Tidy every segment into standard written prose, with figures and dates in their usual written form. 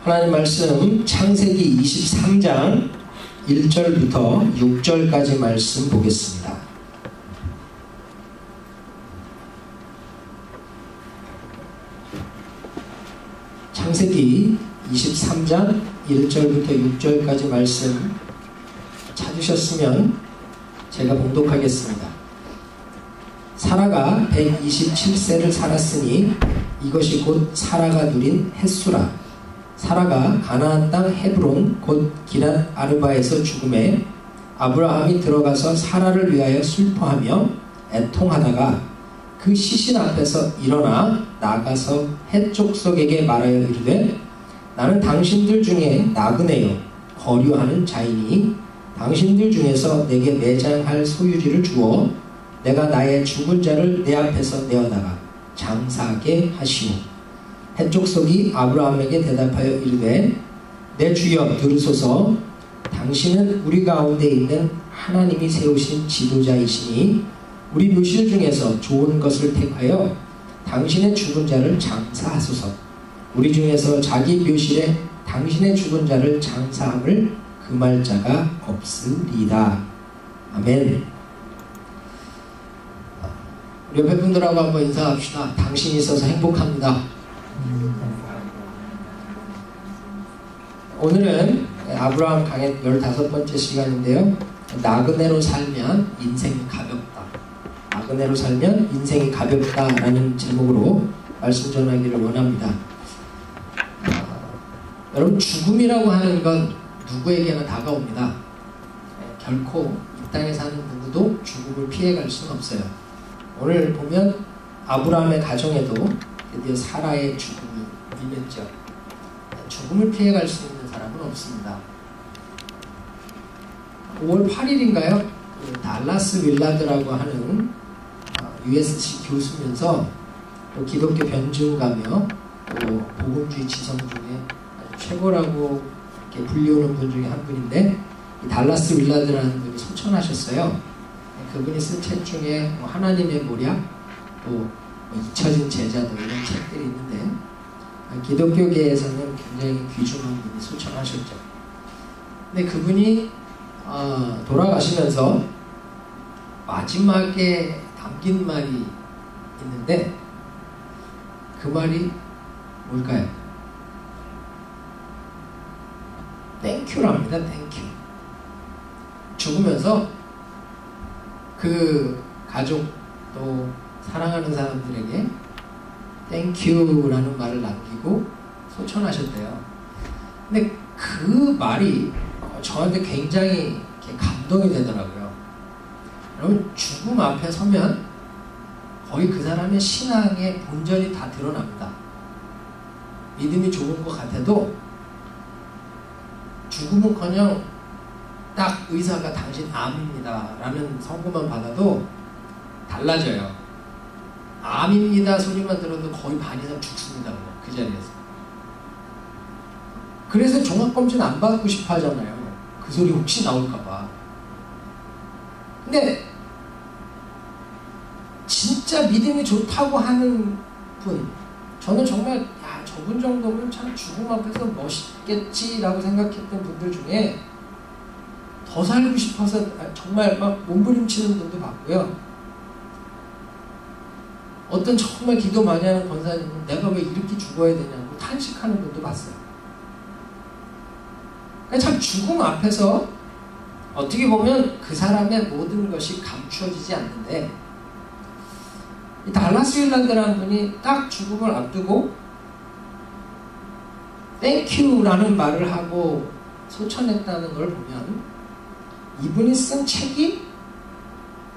하나님 말씀 창세기 23장 1절부터 6절까지 말씀 보겠습니다. 창세기 23장 1절부터 6절까지 말씀 찾으셨으면 제가 봉독하겠습니다. 사라가 127세를 살았으니 이것이 곧 사라가 누린 햇수라. 사라가 가나안 땅 헤브론 곧 기럇 아르바에서 죽음에 아브라함이 들어가서 사라를 위하여 슬퍼하며 애통하다가 그 시신 앞에서 일어나 나가서 헷 족속에게 말하여 이르되 나는 당신들 중에 나그네요 거류하는 자이니 당신들 중에서 내게 매장할 소유지를 주어 내가 나의 죽은 자를 내 앞에서 내어다가 장사하게 하시오. 헷 족속이 아브라함에게 대답하여 이르되 내 주여 들으소서. 당신은 우리 가운데 있는 하나님이 세우신 지도자이시니 우리 묘실 중에서 좋은 것을 택하여 당신의 죽은 자를 장사하소서. 우리 중에서 자기 묘실에 당신의 죽은 자를 장사함을 금할 자가 없으리이다. 아멘. 우리 옆에 분들하고 한번 인사합시다. 당신이 있어서 행복합니다. 오늘은 아브라함 강의 15번째 시간인데요. 나그네로 살면 인생이 가볍다. 나그네로 살면 인생이 가볍다라는 제목으로 말씀 전하기를 원합니다. 여러분, 죽음이라고 하는 건 누구에게나 다가옵니다. 결코 이 땅에 사는 누구도 죽음을 피해갈 수는 없어요. 오늘 보면 아브라함의 가정에도 드디어 사라의 죽음이 밀렸죠. 죽음을 피해갈 수 있는 사람은 없습니다. 5월 8일인가요? 달라스 윌라드라고 하는 USC 교수면서 또 기독교 변증가며 또 복음주의 지성 중에 아주 최고라고 이렇게 불리우는 분 중에 한 분인데, 이 달라스 윌라드라는 분이 소천하셨어요. 그분이 쓴 책 중에 하나님의 모략, 또 잊혀진 제자도 이런 책들이 있는데, 기독교계에서는 굉장히 귀중한 분이 소천하셨죠. 근데 그분이 돌아가시면서 마지막에 남긴 말이 있는데, 그 말이 뭘까요? 땡큐랍니다. 땡큐. 죽으면서 그 가족 또 사랑하는 사람들에게 땡큐라는 말을 남기고 소천하셨대요. 근데 그 말이 저한테 굉장히 감동이 되더라고요. 여러분, 죽음 앞에 서면 거의 그 사람의 신앙의 본전이 다 드러납니다. 믿음이 좋은 것 같아도 죽음은커녕 딱 의사가 당신 암입니다 라는 선고만 받아도 달라져요. 암입니다 소리만 들어도 거의 반 이상 죽습니다. 그 자리에서. 그래서 종합검진 안 받고 싶어 하잖아요. 그 소리 혹시 나올까봐. 근데 진짜 믿음이 좋다고 하는 분, 저는 정말 저분 정도면 참 죽음 앞에서 멋있겠지라고 생각했던 분들 중에 더 살고 싶어서 정말 막 몸부림치는 분도 봤고요. 어떤 정말 기도 많이 하는 권사님은 내가 왜 이렇게 죽어야 되냐고 탄식하는 분도 봤어요. 그러니까 참 죽음 앞에서 어떻게 보면 그 사람의 모든 것이 감추어지지 않는데, 이 달라스 윌라드라는 분이 딱 죽음을 앞두고 땡큐라는 말을 하고 소천했다는 걸 보면, 이분이 쓴 책이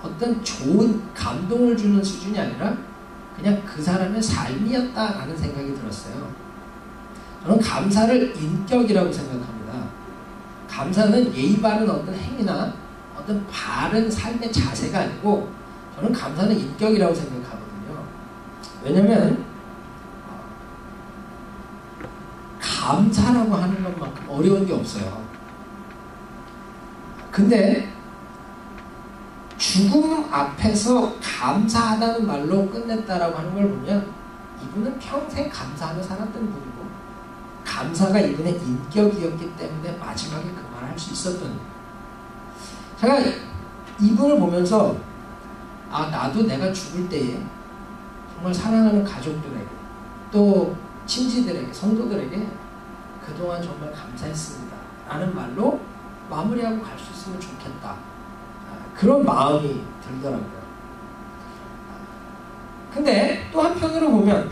어떤 좋은 감동을 주는 수준이 아니라 그냥 그 사람의 삶이었다라는 생각이 들었어요. 저는 감사를 인격이라고 생각합니다. 감사는 예의 바른 어떤 행위나 어떤 바른 삶의 자세가 아니고, 저는 감사는 인격이라고 생각하거든요. 왜냐면 감사라고 하는 것만큼 어려운 게 없어요. 근데 죽음 앞에서 감사하다는 말로 끝냈다라고 하는 걸 보면 이분은 평생 감사하며 살았던 분이고 감사가 이분의 인격이었기 때문에 마지막에 그 말을 할 수 있었던 거예요. 제가 이분을 보면서 나도 내가 죽을 때에 정말 사랑하는 가족들에게 또 친지들에게 성도들에게 그동안 정말 감사했습니다 라는 말로 마무리하고 갈 수 있으면 좋겠다. 그런 마음이 들더라고요. 근데 또 한편으로 보면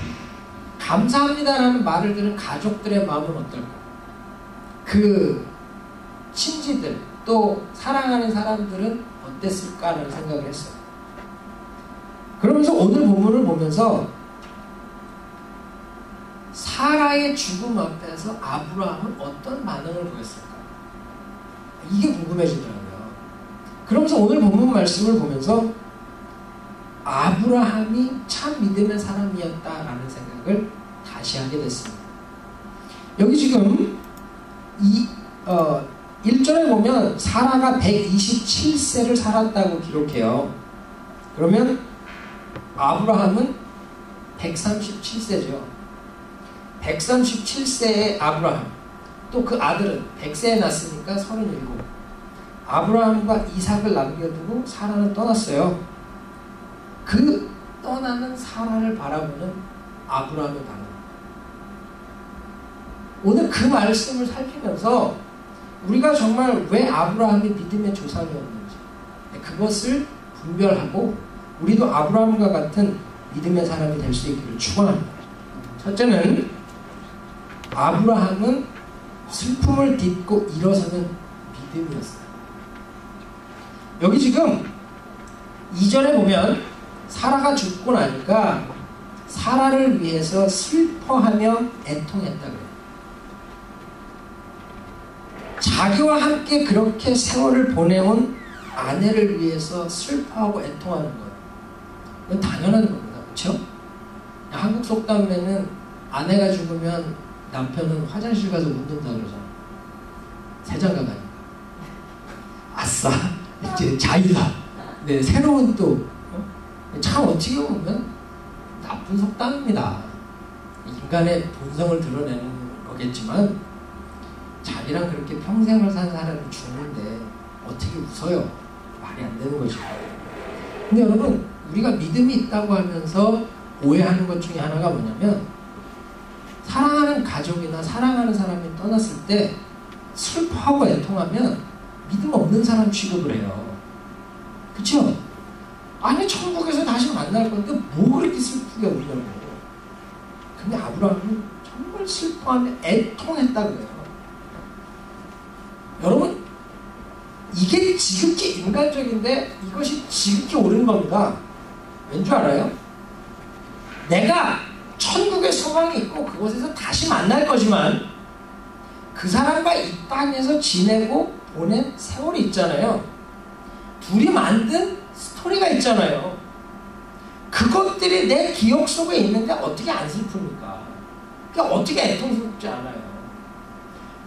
감사합니다라는 말을 들은 가족들의 마음은 어떨까? 그 친지들 또 사랑하는 사람들은 어땠을까라는 생각을 했어요. 그러면서 오늘 본문을 보면서 사라의 죽음 앞에서 아브라함은 어떤 반응을 보였을까? 이게 궁금해지더라고요. 그러면서 오늘 본문 말씀을 보면서 아브라함이 참 믿음의 사람이었다라는 생각을 다시 하게 됐습니다. 여기 지금 1절에 보면 사라가 127세를 살았다고 기록해요. 그러면 아브라함은 137세죠. 137세의 아브라함, 또 그 아들은 100세에 낳았으니까 37. 아브라함과 이삭을 남겨두고 사라는 떠났어요. 그 떠나는 사라를 바라보는 아브라함의 반응. 오늘 그 말씀을 살피면서 우리가 정말 왜 아브라함이 믿음의 조상이었는지 그것을 분별하고 우리도 아브라함과 같은 믿음의 사람이 될 수 있기를 축원합니다. 첫째는 아브라함은 슬픔을 딛고 일어서는 믿음이었어요. 여기 지금 2절에 보면 사라가 죽고 나니까 사라를 위해서 슬퍼하며 애통했다 그래요. 자기와 함께 그렇게 세월을 보내온 아내를 위해서 슬퍼하고 애통하는 거예요. 이건 당연한 겁니다. 그렇죠? 한국 속담에는 아내가 죽으면 남편은 화장실 가서 웃는다 그러잖아요. 세장가 가니까. 아싸, 이제 자유다. 네, 새로운 또 참 어떻게 보면 나쁜 속담입니다. 인간의 본성을 드러내는 거겠지만 자기랑 그렇게 평생을 산 사람이 죽는데 어떻게 웃어요? 말이 안 되는 거죠. 근데 여러분, 우리가 믿음이 있다고 하면서 오해하는 것 중에 하나가 뭐냐면 사랑하는 가족이나 사랑하는 사람이 떠났을 때 슬퍼하고 애통하면 믿음 없는 사람 취급을 해요. 그쵸? 아니 천국에서 다시 만날 건데 뭐 그렇게 슬프게 울냐고. 근데 아브라함은 정말 슬퍼하며 애통했다 그래요. 여러분, 이게 지극히 인간적인데 이것이 지극히 옳은 겁니다. 왠 줄 알아요? 내가 천국의 소망이 있고 그곳에서 다시 만날 거지만 그 사람과 이 땅에서 지내고 보낸 세월이 있잖아요. 둘이 만든 스토리가 있잖아요. 그것들이 내 기억 속에 있는데 어떻게 안 슬픕니까? 그러니까 어떻게 애통스럽지 않아요?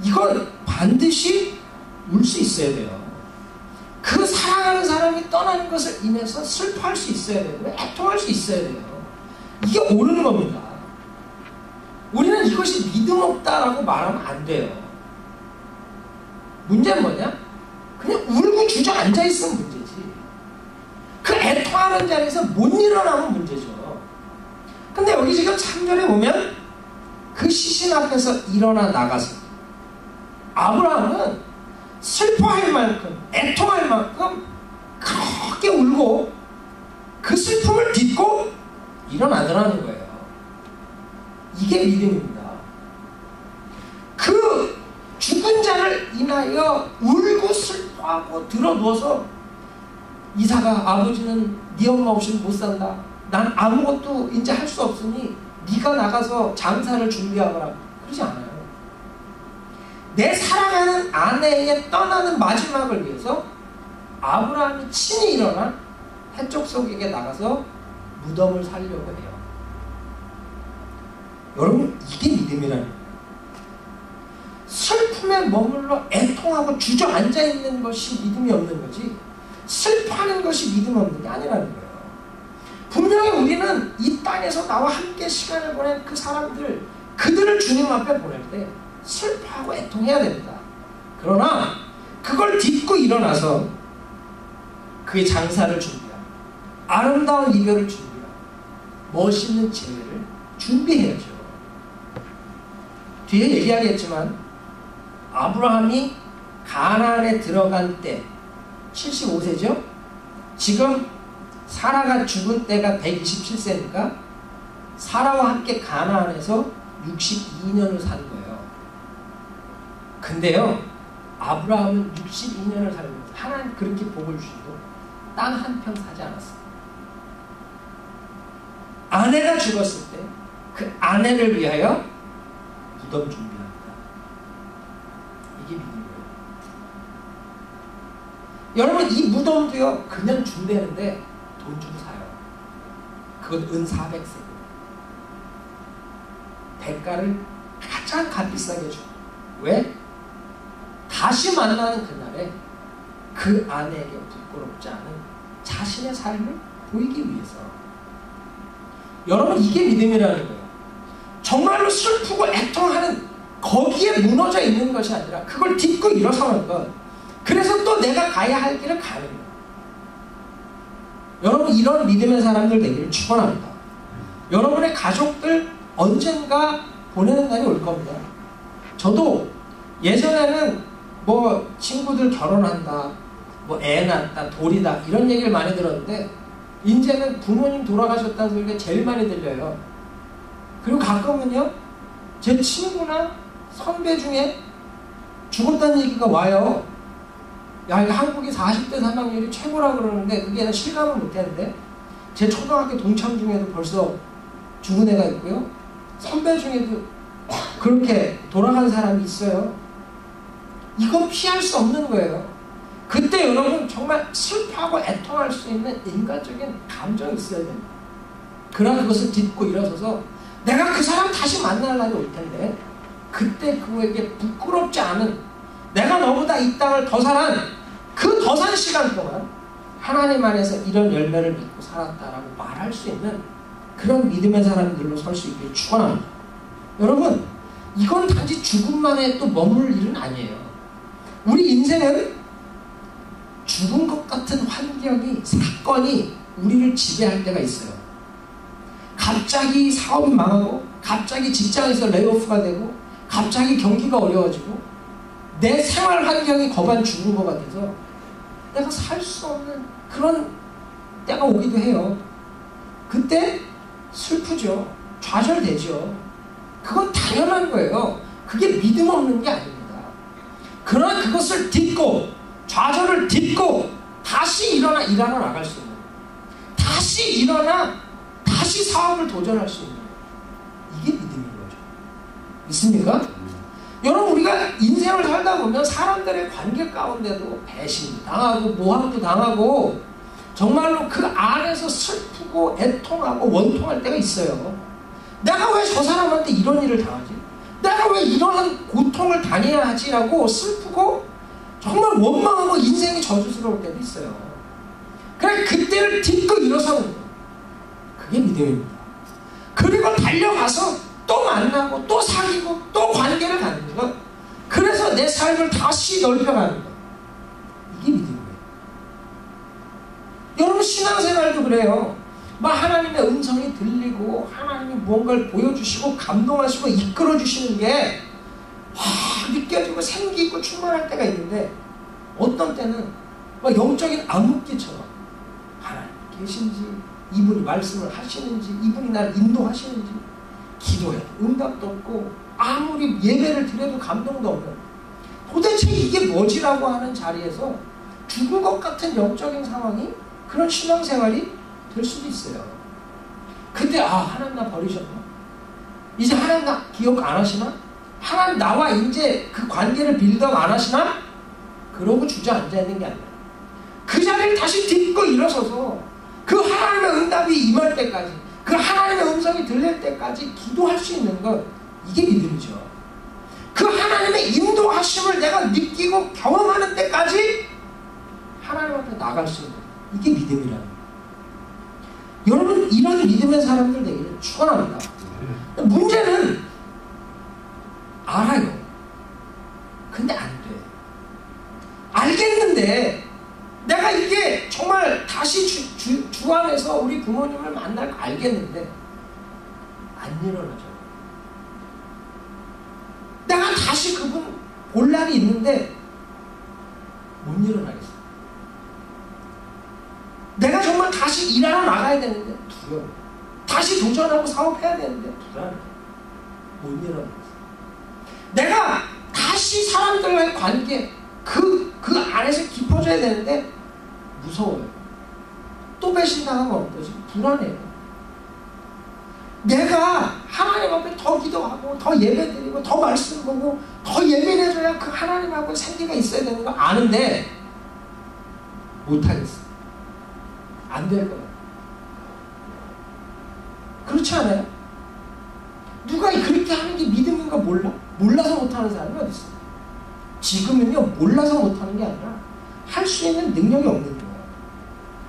이걸 반드시 울 수 있어야 돼요. 그 사랑하는 사람이 떠나는 것을 인해서 슬퍼할 수 있어야 돼요. 애통할 수 있어야 돼요. 이게 옳은 겁니다. 우리는 이것이 믿음 없다라고 말하면 안 돼요. 문제는 뭐냐? 그냥 울고 주저앉아 있으면 문제지. 그 애통하는 자리에서 못 일어나면 문제죠. 근데 여기 지금 3절에 보면 그 시신 앞에서 일어나 나가서 아브라함은 슬퍼할 만큼 애통할 만큼 크게 울고 그 슬픔을 딛고 일어나더라는 거예요. 이게 믿음입니다. 그 죽은 자를 인하여 울고 슬퍼하고 들어누워서 이삭아, 아버지는 네 엄마 없이는 못 산다. 난 아무것도 이제 할 수 없으니 네가 나가서 장사를 준비하거라. 그러지 않아요. 내 사랑하는 아내의 떠나는 마지막을 위해서 아브라함이 친히 일어나 해쪽 속에게 나가서 무덤을 살려고 해요. 여러분, 이게 믿음이라는 거예요. 슬픔에 머물러 애통하고 주저앉아 있는 것이 믿음이 없는 거지 슬퍼하는 것이 믿음 없는 게 아니라는 거예요. 분명히 우리는 이 땅에서 나와 함께 시간을 보낸 그 사람들, 그들을 주님 앞에 보낼 때 슬퍼하고 애통해야 됩니다. 그러나 그걸 딛고 일어나서 그의 장사를 준비하고 아름다운 이별을 준비하고 멋있는 재회를 준비해야죠. 뒤에 얘기하겠지만 아브라함이 가나안에 들어간 때 75세죠? 지금 사라가 죽은 때가 127세니까 사라와 함께 가나안에서 62년을 산 거예요. 근데요, 아브라함은 62년을 살면서 하나님 그렇게 복을 주시고 땅 한 평 사지 않았어요. 아내가 죽었을 때 그 아내를 위하여 무덤 준비합니다. 이게 믿음이에요. 여러분, 이 무덤도요 그냥 준대는데 돈 주고 사요. 그건 은 400세고 대가를 가장 값비싸게 주고. 왜? 다시 만나는 그날에 그 아내에게 부끄럽지 않은 자신의 삶을 보이기 위해서. 여러분, 이게 믿음이라는 거예요. 정말로 슬프고 애통하는 거기에 무너져 있는 것이 아니라 그걸 딛고 일어서는 것. 그래서 또 내가 가야 할 길을 가는 거예요. 여러분, 이런 믿음의 사람들 되기를 축원합니다. 여러분의 가족들 언젠가 보내는 날이 올 겁니다. 저도 예전에는 뭐 친구들 결혼한다, 뭐 애 낳았다, 돌이다 이런 얘기를 많이 들었는데 이제는 부모님 돌아가셨다는 소리가 제일 많이 들려요. 그리고 가끔은요 제 친구나 선배 중에 죽었다는 얘기가 와요. 야, 이거 한국이 40대 사망률이 최고라 그러는데 그게 실감을 못했는데 제 초등학교 동창 중에도 벌써 죽은 애가 있고요. 선배 중에도 그렇게 돌아간 사람이 있어요. 이건 피할 수 없는 거예요. 그때 여러분 정말 슬퍼하고 애통할 수 있는 인간적인 감정이 있어야 됩니다. 그러나 그것을 딛고 일어서서 내가 그 사람 다시 만날 날이 올 텐데 그때 그에게 부끄럽지 않은, 내가 너보다 이 땅을 더 살한 그 더 산 시간 동안 하나님 안에서 이런 열매를 맺고 살았다라고 말할 수 있는 그런 믿음의 사람들로 설 수 있기를 축원합니다. 여러분, 이건 단지 죽음만에 또 머물 일은 아니에요. 우리 인생은 죽은 것 같은 환경이, 사건이 우리를 지배할 때가 있어요. 갑자기 사업이 망하고, 갑자기 직장에서 레이오프가 되고, 갑자기 경기가 어려워지고, 내 생활 환경이 거반 죽은 것 같아서 내가 살 수 없는 그런 때가 오기도 해요. 그때 슬프죠. 좌절되죠. 그건 당연한 거예요. 그게 믿음 없는 게 아닙니다. 그러나 그것을 딛고, 좌절을 딛고 다시 일어나 일하러 나갈 수 있는, 다시 일어나 다시 사업을 도전할 수 있는, 이게 믿음인 거죠. 믿습니까? 여러분, 우리가 인생을 살다 보면 사람들의 관계 가운데도 배신도 당하고 모함도 당하고 정말로 그 안에서 슬프고 애통하고 원통할 때가 있어요. 내가 왜 저 사람한테 이런 일을 당하지? 내가 왜 이러한 고통을 당해야 하지라고 슬프고 정말 원망하고 인생이 저주스러울 때도 있어요. 그래, 그때를 딛고 일어서는 거예요. 그게 믿음입니다. 그리고 달려가서 또 만나고 또 사귀고 또 관계를 갖는 것. 그래서 내 삶을 다시 넓혀가는 것. 이게 믿음이에요. 여러분, 신앙생활도 그래요. 뭐 하나님의 음성이 들리고 하나님이 무언가를 보여주시고 감동하시고 이끌어주시는 게 느껴지고 생기고 충만할 때가 있는데 어떤 때는 막 영적인 암흑기처럼 하나님 계신지, 이분이 말씀을 하시는지, 이분이 나를 인도하시는지 기도해도 응답도 없고 아무리 예배를 드려도 감동도 없는, 도대체 이게 뭐지라고 하는 자리에서 죽은 것 같은 영적인 상황이 그런 신앙생활이 될 수도 있어요. 근데 하나님 나 버리셨나? 이제 하나님 나 기억 안 하시나? 하나님 나와 이제 그 관계를 빌드업 안 하시나? 그러고 주저앉아 있는 게 아니라 그 자리를 다시 딛고 일어서서 그 하나님의 응답이 임할 때까지, 그 하나님의 음성이 들릴 때까지 기도할 수 있는 것, 이게 믿음이죠. 그 하나님의 인도하심을 내가 느끼고 경험하는 때까지 하나님 앞에 나갈 수 있는, 이게 믿음이라는 거예요. 여러분, 이런 믿음의 사람들 되기를 축원합니다. 문제는 알아요. 부모님을 만날 거 알겠는데 안 일어나죠. 내가 다시 그분 볼 날이 있는데 못 일어나겠어. 내가 정말 다시 일하러 나가야 되는데 두려워. 다시 도전하고 사업해야 되는데 불안해. 못 일어나겠어. 내가 다시 사람들과의 관계 그 안에서 깊어져야 되는데 무서워요. 또 배신당하면 어떠지? 불안해요. 내가 하나님 앞에 더 기도하고 더 예배드리고 더 말씀 보고 더 예민해져야 그 하나님하고 생기가 있어야 되는 거 아는데 못하겠어. 안 될 거야. 그렇지 않아요? 누가 그렇게 하는 게 믿음인 거 몰라? 몰라서 못하는 사람이 어디 있어? 지금은요, 몰라서 못하는 게 아니라 할 수 있는 능력이 없는 거예요.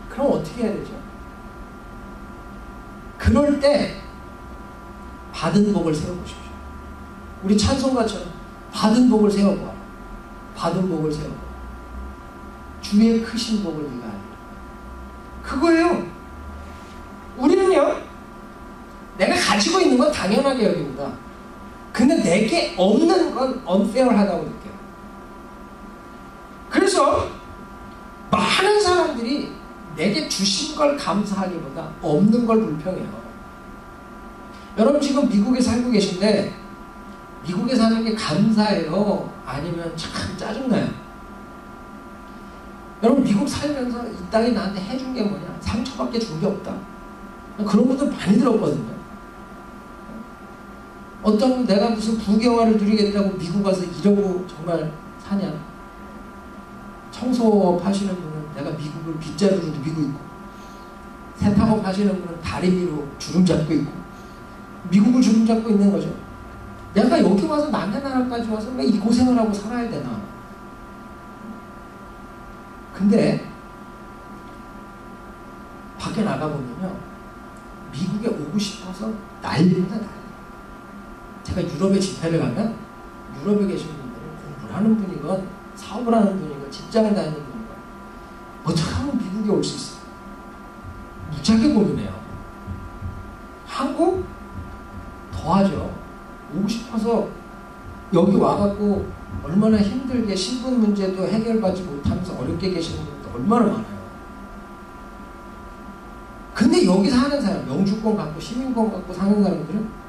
그럼 어떻게 해야 되죠? 그럴 때 받은 복을 세워보십시오. 우리 찬송가처럼 받은 복을 세워봐. 받은 복을 세워봐. 주의 크신 복을 네가 알라. 그거예요. 우리는요, 내가 가지고 있는 건 당연하게 여깁니다. 근데 내게 없는 건 unfair하다고 느껴요. 그래서 많은 사람들이 내게 주신 걸 감사하기보다 없는 걸 불평해요. 여러분 지금 미국에 살고 계신데 미국에 사는 게 감사해요? 아니면 참 짜증나요? 여러분 미국 살면서 이 땅이 나한테 해준 게 뭐냐? 상처밖에 준 게 없다. 그런 분들 많이 들었거든요. 어떤 분 내가 무슨 부경화를 누리겠다고 미국 가서 이러고 정말 사냐? 청소업 하시는 분은 내가 미국을 빗자루로 누비고 있고, 세탁업 하시는 분은 다리미로 주름 잡고 있고, 미국을 주름 잡고 있는 거죠. 내가 여기 와서 남의 나라까지 와서 왜 이 고생을 하고 살아야 되나? 근데 밖에 나가보면요, 미국에 오고 싶어서 난리입니다, 난리. 제가 유럽에 집회를 가면 유럽에 계신 분들은 공부를 하는 분이건 사업을 하는 분이건 직장을 다니는 분이건 어떻게 하면 미국에 올 수 있어요? 무지하게 고민해요. 한국 더하죠. 오고 싶어서 여기 와갖고 얼마나 힘들게 신분 문제도 해결받지 못하면서 어렵게 계시는 분들 얼마나 많아요. 근데 여기 사는 사람, 영주권 갖고 시민권 갖고 사는 사람들은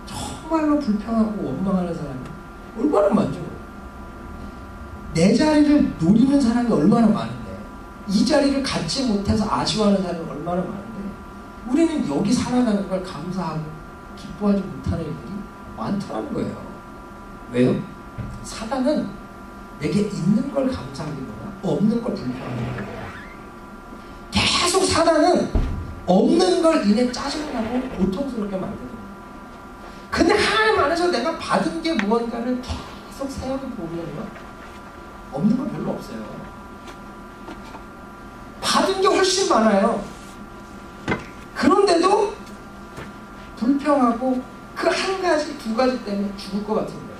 정말로 불평하고 원망하는 사람이 얼마나 많죠. 내 자리를 노리는 사람이 얼마나 많은데, 이 자리를 갖지 못해서 아쉬워하는 사람이 얼마나 많은데, 우리는 여기 살아가는 걸 감사하고 기뻐하지 못하는 일들이 많더라는 거예요. 왜요? 사단은 내게 있는 걸 감사하기보다 없는 걸 불평하는 거예요. 계속 사단은 없는 걸 인해 짜증나고 고통스럽게 만드는 거예요. 근데 하나님 안에서 내가 받은 게 무언가를 계속 생각해 보면요, 없는 건 별로 없어요. 받은 게 훨씬 많아요. 그런데도 불평하고 그 한 가지, 두 가지 때문에 죽을 것 같은 거예요.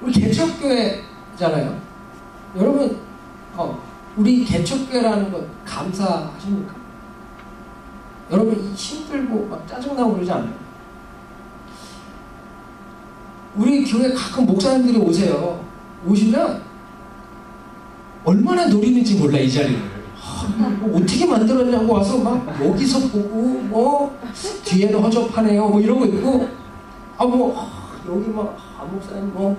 우리 개척교회잖아요. 여러분, 우리 개척교회라는 것 감사하십니까? 여러분 힘들고 막 짜증나고 그러지 않아요? 우리 교회 가끔 목사님들이 오세요. 오시면 얼마나 노리는지 몰라, 이 자리를. 뭐 어떻게 만들었냐고 와서 막 여기서 보고 뭐 뒤에는 허접하네요 뭐 이러고 있고, 여기 막 목사님 뭐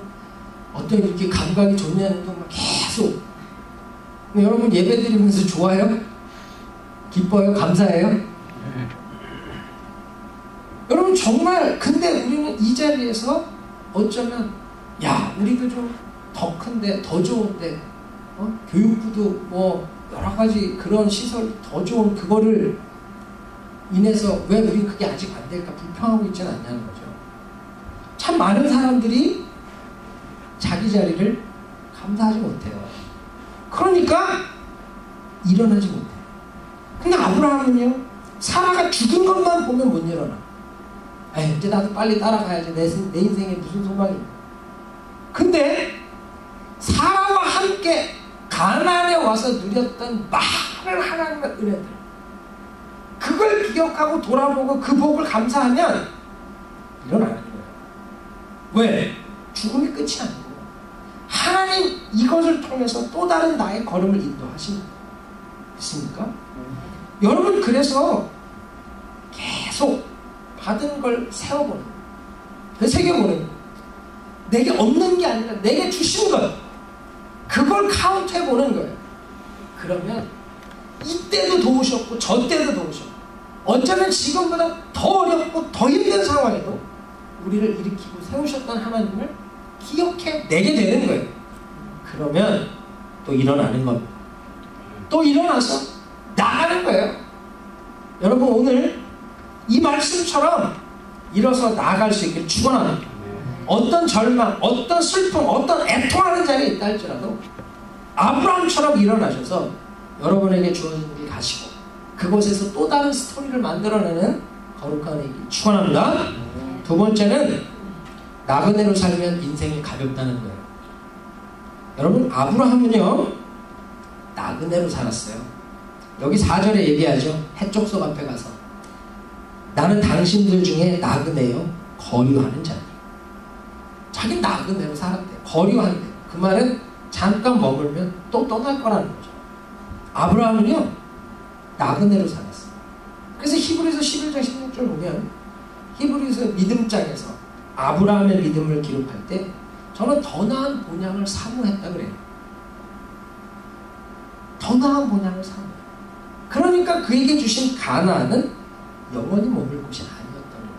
어떤 이렇게 감각이 좋냐는 막 계속. 여러분 예배 드리면서 좋아요? 기뻐요? 감사해요? 여러분 정말, 근데 우리는 이 자리에서 어쩌면 우리도 좀 더 큰데 더 좋은데 교육부도 뭐 여러 가지 그런 시설 더 좋은 그거를 인해서 왜 우린 그게 아직 안 될까 불평하고 있지는 않냐는 거죠. 참 많은 사람들이 자기 자리를 감사하지 못해요. 그러니까 일어나지 못해요. 근데 아브라함은요, 사라가 죽은 것만 보면 못 일어나. 이제 나도 빨리 따라가야지. 내 인생에 무슨 소망이 있나. 근데 사라와 함께 가나안에 와서 누렸던 많은 하나님의 은혜들, 그걸 기억하고 돌아보고 그 복을 감사하면 일어나는 거예요. 왜? 죽음이 끝이 아니고 하나님 이것을 통해서 또 다른 나의 걸음을 인도하십니다. 있습니까? 여러분, 그래서 계속 받은 걸 세워보는 거예요. 새겨보는 거예요. 내게 없는 게 아니라 내게 주신 것, 그걸 카운트해보는 거예요. 그러면 이때도 도우셨고 저 때도 도우셨고 어쩌면 지금보다 더 어렵고 더 힘든 상황에도 우리를 일으키고 세우셨던 하나님을 기억해 내게 되는 거예요. 그러면 또 일어나는 겁니다. 또 일어나서 나가는 거예요. 여러분, 오늘 이 말씀처럼 일어서 나아갈 수 있기를 축원합니다. 어떤 절망, 어떤 슬픔, 어떤 애통하는 자리에 있다 할지라도 아브라함처럼 일어나셔서 여러분에게 주어진 길 가시고 그곳에서 또 다른 스토리를 만들어내는 거룩한 얘기 축원합니다. 두 번째는 나그네로 살면 인생이 가볍다는 거예요. 여러분, 아브라함은요 나그네로 살았어요. 여기 4절에 얘기하죠. 해족속 앞에 가서 나는 당신들 중에 나그네요, 거류하는 자니. 자기 나그네로 살았대요. 거류한대요. 그 말은 잠깐 머물면 또 떠날 거라는 거죠. 아브라함은요 나그네로 살았어요. 그래서 히브리서 11장 16절 보면 히브리서 믿음장에서 아브라함의 믿음을 기록할 때 저는 더 나은 본향을 사모했다 그래요. 더 나은 본향을 사모해요. 그러니까 그에게 주신 가나안은 영원히 머물 곳이 아니었던 거예요.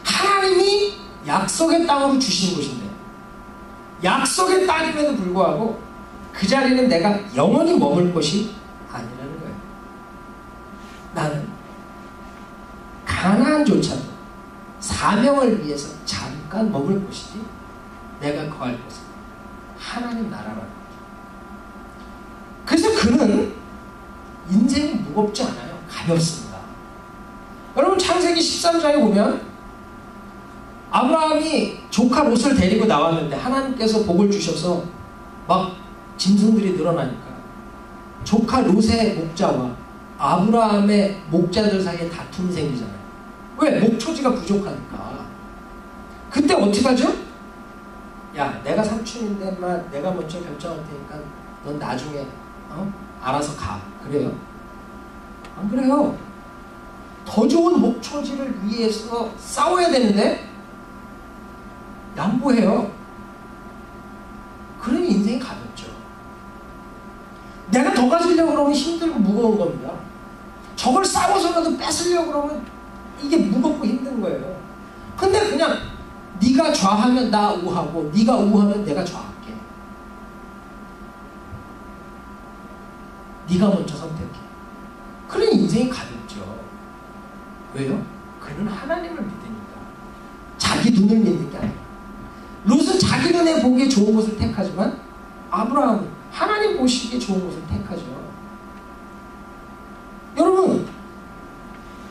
하나님이 약속의 땅으로 주신 곳인데 약속의 땅임에도 불구하고 그 자리는 내가 영원히 머물 곳이 아니라는 거예요. 나는 가나안조차도 사명을 위해서 잠깐 머물 곳이지 내가 거할 곳은 하나님 나라라는 거죠. 그래서 그는 인생이 무겁지 않아요. 가볍습니다. 여러분, 창세기 13장에 보면 아브라함이 조카 롯을 데리고 나왔는데 하나님께서 복을 주셔서 막 짐승들이 늘어나니까 조카 롯의 목자와 아브라함의 목자들 사이에 다툼이 생기잖아요. 왜? 목초지가 부족하니까. 그때 어떻게 하죠? 야, 내가 삼촌인데 내가 먼저 결정할 테니까 넌 나중에 알아서 가. 그래요? 안 그래요. 더 좋은 목초지를 위해서 싸워야 되는데 양보해요. 그러니 인생이 가볍죠. 내가 더 가지려고 그러면 힘들고 무거운 겁니다. 저걸 싸워서라도 뺏으려고 그러면 이게 무겁고 힘든 거예요. 근데 그냥 네가 좌하면 나 우하고 네가 우하면 내가 좌할게. 네가 먼저 선택해. 그러니 인생이 가볍죠. 왜요? 그는 하나님을 믿으니까. 자기 눈을 믿는 게 아니에요. 롯은 자기 눈에 보기에 좋은 곳을 택하지만 아브라함은 하나님 보시기에 좋은 곳을 택하죠. 여러분,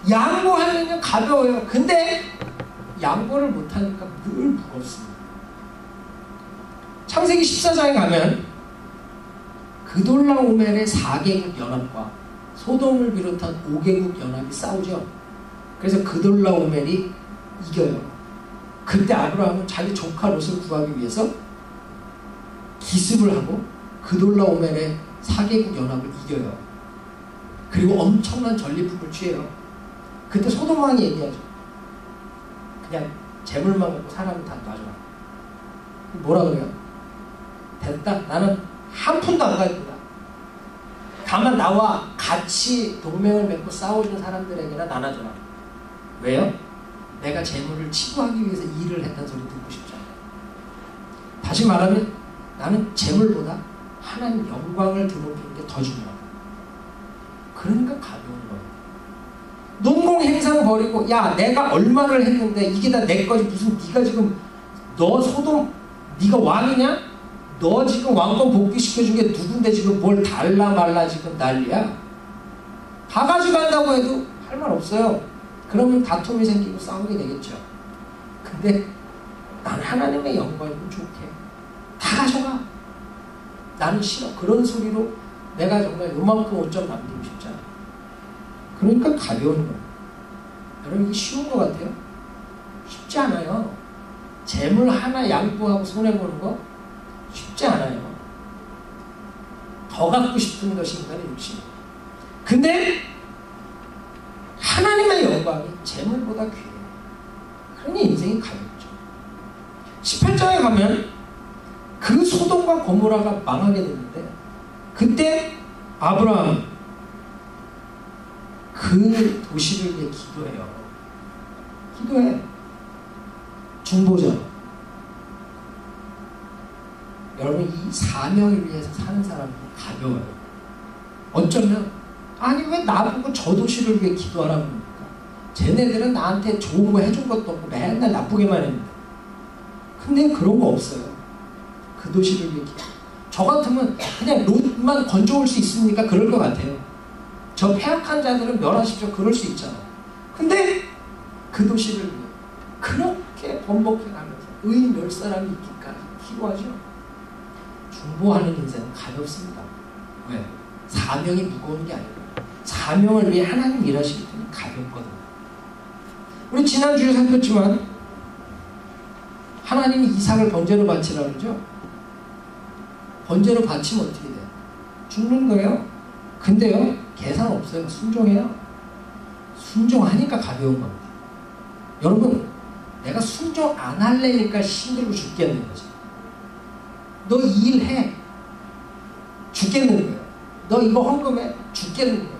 양보하면 가벼워요. 근데 양보를 못하니까 늘 무겁습니다. 창세기 14장에 가면 그돌라오멜의 4개국 연합과 소돔을 비롯한 5개국 연합이 싸우죠. 그래서 그돌라오멜이 이겨요. 그때 아브라함은 자기 조카 롯을 구하기 위해서 기습을 하고 그돌라오멜의 4개국 연합을 이겨요. 그리고 엄청난 전리품을 취해요. 그때 소돔 왕이 얘기하죠. 그냥 재물만 갖고 사람을 다 놔줘라. 뭐라 그래요? 됐다. 나는 한 푼도 안 가진다. 다만 나와 같이 동맹을 맺고 싸우는 사람들에게나 나눠줘라. 왜요? 내가 재물을 치부하기 위해서 일을 했다는 소리 듣고 싶지 않아요. 다시 말하면 나는 재물보다 하나님 영광을 드높이는 게 더 중요하다. 그러니까 가벼운 거예요. 농공 행상 버리고 야 내가 얼마를 했는데 이게 다 내 거지. 무슨 네가 지금 너 소돔 네가 왕이냐? 너 지금 왕권 복귀시켜준 게 누군데 지금 뭘 달라 말라 지금 난리야. 다 가져간다고 해도 할 말 없어요. 그러면 다툼이 생기고 싸우게 되겠죠. 근데 난 하나님의 영광이면 좋게 다 가져가. 나는 싫어. 그런 소리로 내가 정말 요만큼 옷 좀 남기고 싶지 않아. 그러니까 가벼운 거예요. 여러분 이게 쉬운 것 같아요? 쉽지 않아요. 재물 하나 양보하고 손해보는 거 쉽지 않아요. 더 갖고 싶은 것이 인간의 욕심. 근데 하나님의 영광이 재물보다 귀해요. 그러니 인생이 가볍죠. 18장에 가면 그 소돔과 고모라가 망하게 됐는데 그때 아브라함 그 도시를 위해 기도해요. 기도해. 중보자. 여러분 이 사명을 위해서 사는 사람은 가벼워요. 어쩌면 아니 왜 나보고 저 도시를 위해 기도하라고 합니까? 쟤네들은 나한테 좋은 거 해준 것도 없고 맨날 나쁘게만 했는데. 근데 그런 거 없어요. 그 도시를 위해 기도. 저 같으면 그냥 롯만 건져올 수 있으니까 그럴 것 같아요. 저 패역한 자들은 멸하십시오. 그럴 수 있잖아요. 근데 그 도시를 위해 그렇게 번복해 가면서 의인 10사람이 있기까지 기도하죠. 중보하는 인생은 가볍습니다. 왜? 사명이 무거운 게 아니고 사명을 위해 하나님 일하시기 때문에 가볍거든요. 우리 지난주에 살폈지만 하나님이 이삭을 번제로 바치라고 그러죠. 번제로 바치면 어떻게 돼요? 죽는 거예요. 근데요 계산 없어요. 순종해요. 순종하니까 가벼운 겁니다. 여러분 내가 순종 안 할래니까 힘들고 죽겠는 거지. 너 이 일 해. 죽겠는 거예요. 너 이거 헌금해. 죽겠는 거예요.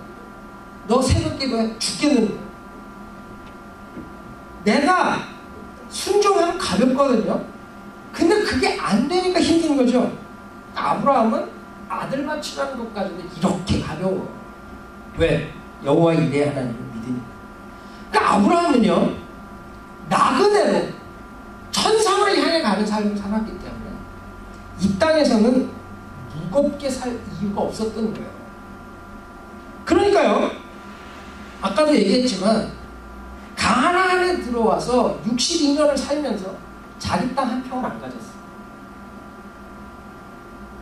너 새벽 기도해. 죽겠는 거예요. 내가 순종하면 가볍거든요. 근데 그게 안 되니까 힘든 거죠. 아브라함은 아들 바치라는 것까지도 이렇게 가벼워. 왜? 여호와 이레 하나님을 믿으니까. 그러니까 아브라함은요 나그네로 천상을 향해 가는 삶을 살았기 때문에 이 땅에서는 무겁게 살 이유가 없었던 거예요. 그러니까요 아까도 얘기했지만 가나안에 들어와서 62년을 살면서 자기 땅 한 평을 안 가졌어요.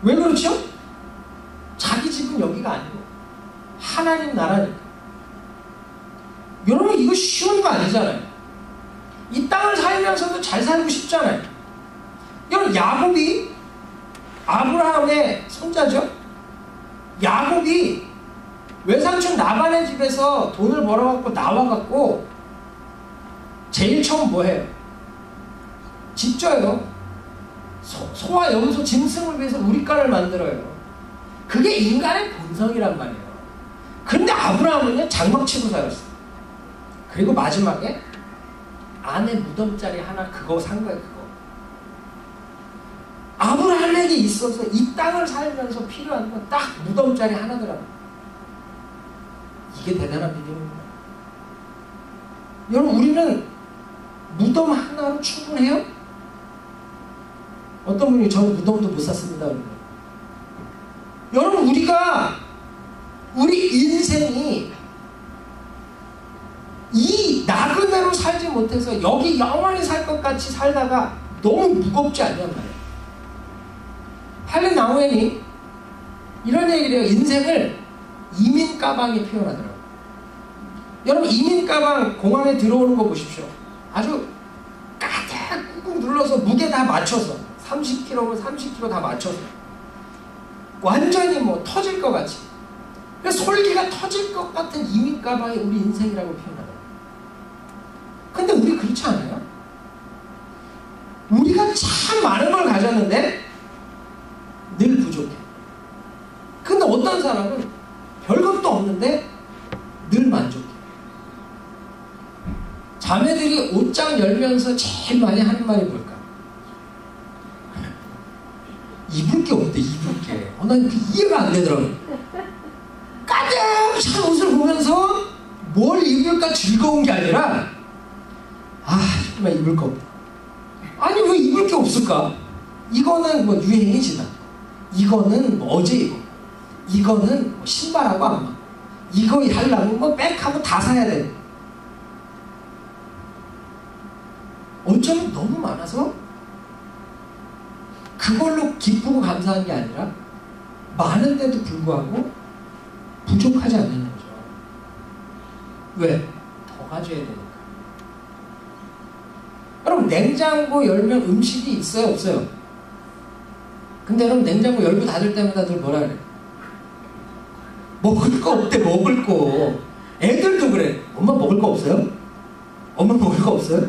왜 그렇죠? 자기 집은 여기가 아니고 하나님 나라니까. 여러분 이거 쉬운 거 아니잖아요. 이 땅을 살면서도 잘 살고 싶잖아요. 여러분 야곱이 아브라함의 손자죠. 야곱이 외삼촌 라반의 집에서 돈을 벌어갖고 나와갖고 제일 처음 뭐해요? 집 져요. 소와 염소 짐승을 위해서 우리가를 만들어요. 그게 인간의 본성이란 말이에요. 그런데 아브라함은요 장막치고 살았어요. 그리고 마지막에 아내 무덤자리 하나 그거 산 거예요. 그거 아브라함에게 있어서 이 땅을 살면서 필요한 건 딱 무덤자리 하나더라고요. 이게 대단한 믿음입니다. 여러분 우리는 무덤 하나로 충분해요? 어떤 분이 저 무덤도 못 샀습니다. 여러분 우리 인생이 이 나그네로 살지 못해서 여기 영원히 살 것 같이 살다가 너무 무겁지 않냔 말이에요. 할렌 나우엔이 이런 얘기를 해요. 인생을 이민 가방에 표현하더라고요. 여러분 이민 가방 공항에 들어오는 거 보십시오. 아주 가득 꾹꾹 눌러서 무게 다 맞춰서 30kg면 30kg 다 맞춰서 완전히 뭐 터질 것 같이. 그래서 솔기가 터질 것 같은 이민 가방이 우리 인생이라고 표현하더라고요. 근데 우리 그렇지 않아요? 우리가 참 많은 걸 가졌는데 늘 부족해. 근데 어떤 사람은 별것도 없는데 늘 만족해. 자매들이 옷장 열면서 제일 많이 하는 말이 뭘까? 입을 게 없대. 입을 게. 난 이해가 안 되더라고. 가득 찬 옷을 보면서 뭘 입을까 즐거운 게 아니라 정말 입을 거 없다. 아니 왜 입을 게 없을까? 이거는 뭐 유행이 지나. 이거는 뭐 어제 입어. 이거는 뭐 신발하고 안 맞고. 이거 하려면 뭐 백하고 다 사야 돼. 어쩌면 너무 많아서 그걸로 기쁘고 감사한 게 아니라 많은데도 불구하고 부족하지 않는 거죠. 왜? 더 가져야 되니까. 여러분, 냉장고 열면 음식이 있어요, 없어요? 근데 여러분, 냉장고 열고 닫을 때마다 늘 뭐라 그래? 먹을 거 없대, 먹을 거. 애들도 그래. 엄마 먹을 거 없어요? 엄마 먹을 거 없어요?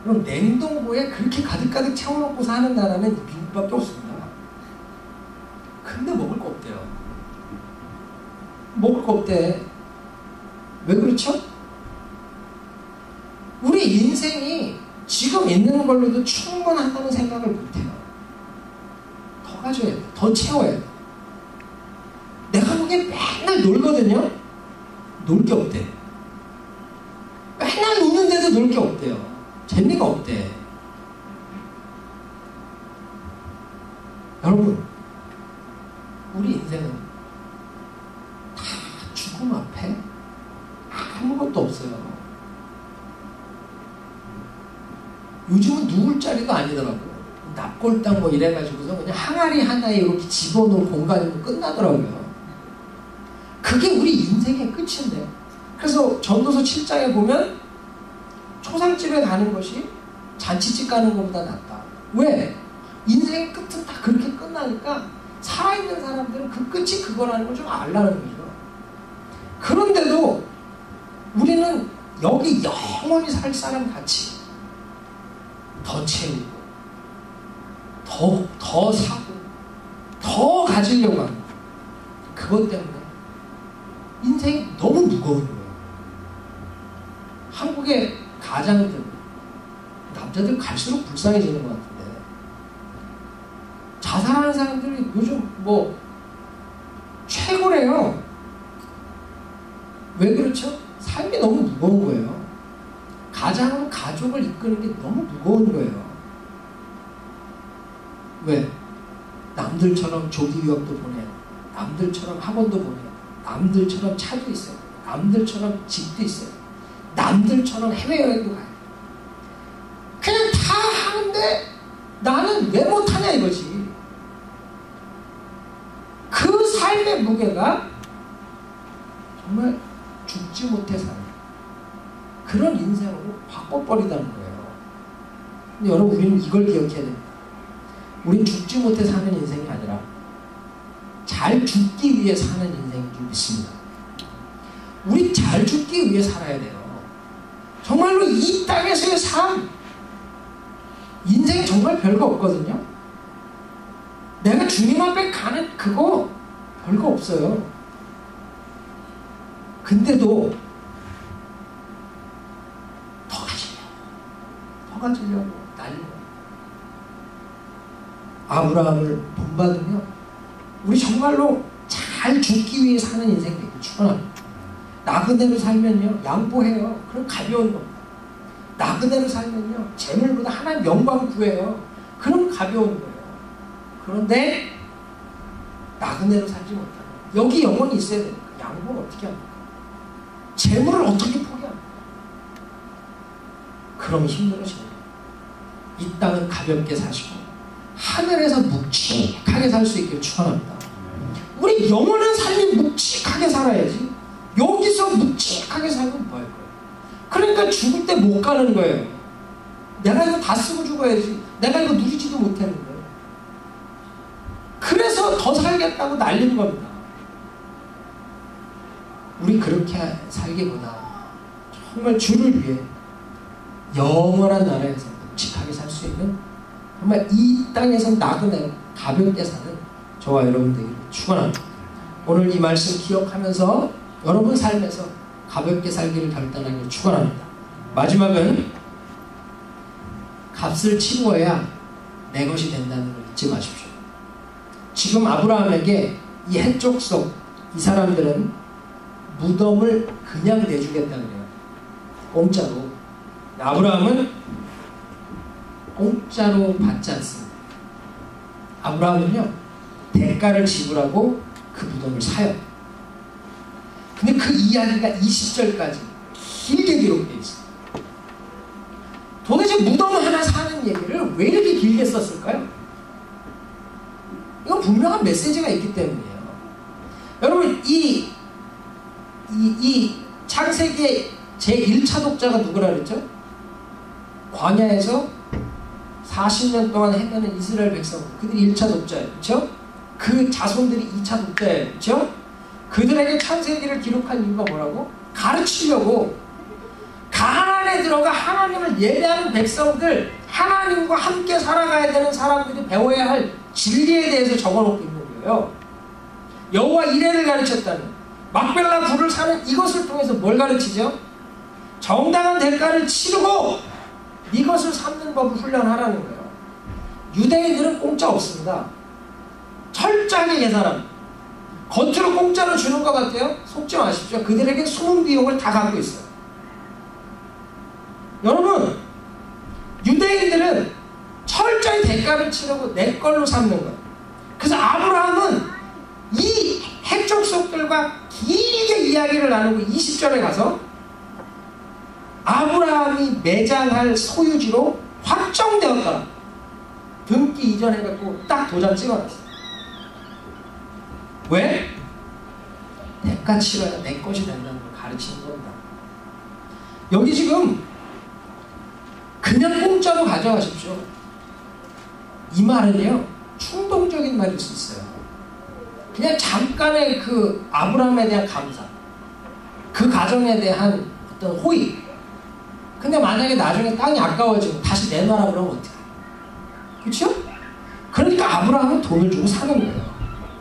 그럼 냉동고에 그렇게 가득가득 채워놓고 사는 나라는 미국밖에 없습니다. 근데 먹을 거 없대요. 먹을 거 없대. 왜 그렇죠? 우리 인생이 지금 있는 걸로도 충분하다는 생각을 못해요. 더 가져야 돼. 더 채워야 돼. 내가 보기엔 맨날 놀거든요? 놀 게 없대. 맨날 노는데도 놀 게 없대요. 재미가 없대. 여러분, 우리 인생은 다 죽음 앞에 아무것도 없어요. 요즘은 누울 자리도 아니더라고. 납골당 뭐 이래가지고서 그냥 항아리 하나에 이렇게 집어넣을 공간이면 끝나더라고요. 그게 우리 인생의 끝인데. 그래서 전도서 7장에 보면 초상집에 가는 것이 잔치집 가는 것보다 낫다. 왜? 인생의 끝은 다 그렇게 끝나니까 살아있는 사람들은 그 끝이 그거라는 걸 좀 알라는 거죠. 그런데도 우리는 여기 영원히 살 사람 같이 더 채우고 더 사고 더 가지려고 하는 그것 때문에 인생이 너무 무거운 거예요. 한국의 가장들, 남자들 갈수록 불쌍해지는 것 같은데, 자살하는 사람들이 요즘 뭐 최고래요. 왜 그렇죠? 삶이 너무 무거운 거예요. 가장은 가족을 이끄는 게 너무 무거운 거예요. 왜? 남들처럼 조기 유학도 보내요. 남들처럼 학원도 보내요. 남들처럼 차도 있어요. 남들처럼 집도 있어요. 남들처럼 해외여행도 가요. 그냥 다 하는데 나는 왜 못하냐 이거지. 그 삶의 무게가 정말 죽지 못해 사는 그런 인생으로 바꿔버리다는 거예요. 근데 여러분, 우리는 이걸 기억해야 됩니다. 우린 죽지 못해 사는 인생이 아니라 잘 죽기 위해 사는 인생인 줄 믿습니다. 우리 잘 죽기 위해 살아야 돼요. 정말로 이 땅에서의 삶, 인생이 정말 별거 없거든요. 내가 주님 앞에 가는 그거 별거 없어요. 근데도 더 가지려고 난리고. 아브라함을 본받으며 우리 정말로 잘 죽기 위해 사는 인생 되길 축원합니다. 나그네로 살면요 양보해요. 그럼 가벼운 겁니다. 나그네로 살면요 재물보다 하나님 영광 구해요. 그럼 가벼운 거예요. 그런데 나그네로 살지 못하고 여기 영혼이 있어야 되니까 양보를 어떻게 합니까? 재물을 어떻게 포기합니까? 그럼 힘들어집니다. 이 땅은 가볍게 사시고 하늘에서 묵직하게 살 수 있기를 축원합니다. 우리 영원한 삶이 묵직하게 살아야지. 여기서 묵직하게 살면 뭐 할 거예요? 그러니까 죽을 때 못 가는 거예요. 내가 이거 다 쓰고 죽어야지. 내가 이거 누리지도 못했는데. 그래서 더 살겠다고 날리는 겁니다. 우리 그렇게 살기보다 정말 주를 위해 영원한 나라에서 묵직하게 살 수 있는, 정말 이 땅에서 나그네 가볍게 사는 저와 여러분들이 축원합니다. 오늘 이 말씀 기억하면서 여러분 삶에서 가볍게 살기를 결단하기를 축원합니다. 마지막은 값을 치루어야 내 것이 된다는 걸 잊지 마십시오. 지금 아브라함에게 이 해족속 이 사람들은 무덤을 그냥 내주겠다 그래요. 공짜로. 아브라함은 공짜로 받지 않습니다. 아브라함은요 대가를 지불하고 그 무덤을 사요. 근데 그 이야기가 20절까지 길게 기록되어 있어요. 도대체 무덤 하나 사는 얘기를 왜 이렇게 길게 썼을까요? 이건 분명한 메시지가 있기 때문이에요. 여러분, 이 창세기의 제1차 독자가 누구라 그랬죠? 광야에서 40년 동안 헤매는 이스라엘 백성, 그들이 1차 독자예요. 그렇죠? 그 자손들이 2차 독자예요. 그렇죠? 그들에게 창세기를 기록한 이유가 뭐라고? 가르치려고. 가나안에 들어가 하나님을 예배하는 백성들, 하나님과 함께 살아가야 되는 사람들이 배워야 할 진리에 대해서 적어놓고 있는 거예요. 여호와 이레를 가르쳤다는, 막벨라 불을 사는 이것을 통해서 뭘 가르치죠? 정당한 대가를 치르고 이것을 삼는 법을 훈련하라는 거예요. 유대인들은 공짜 없습니다. 철저하게 계산합니다. 겉으로 공짜로 주는 것 같아요? 속지 마십시오. 그들에게 숨은 비용을 다 갖고 있어요. 여러분, 유대인들은 철저히 대가를 치르고 내 걸로 삼는 거예요. 그래서 아브라함은 이 핵족속들과 길게 이야기를 나누고 20절에 가서 아브라함이 매장할 소유지로 확정되었다. 등기 이전해갖고 딱 도장 찍어놨어요. 왜? 대가 치러야 내 것이 된다는 걸 가르치는 겁니다. 여기 지금 그냥 공짜로 가져가십시오. 이 말은요, 충동적인 말일 수 있어요. 그냥 잠깐의 그 아브라함에 대한 감사, 그 가정에 대한 어떤 호의. 근데 만약에 나중에 땅이 아까워지고 다시 내놔라 그러면 어떡해? 그렇죠? 그러니까 아브라함은 돈을 주고 사는 거예요.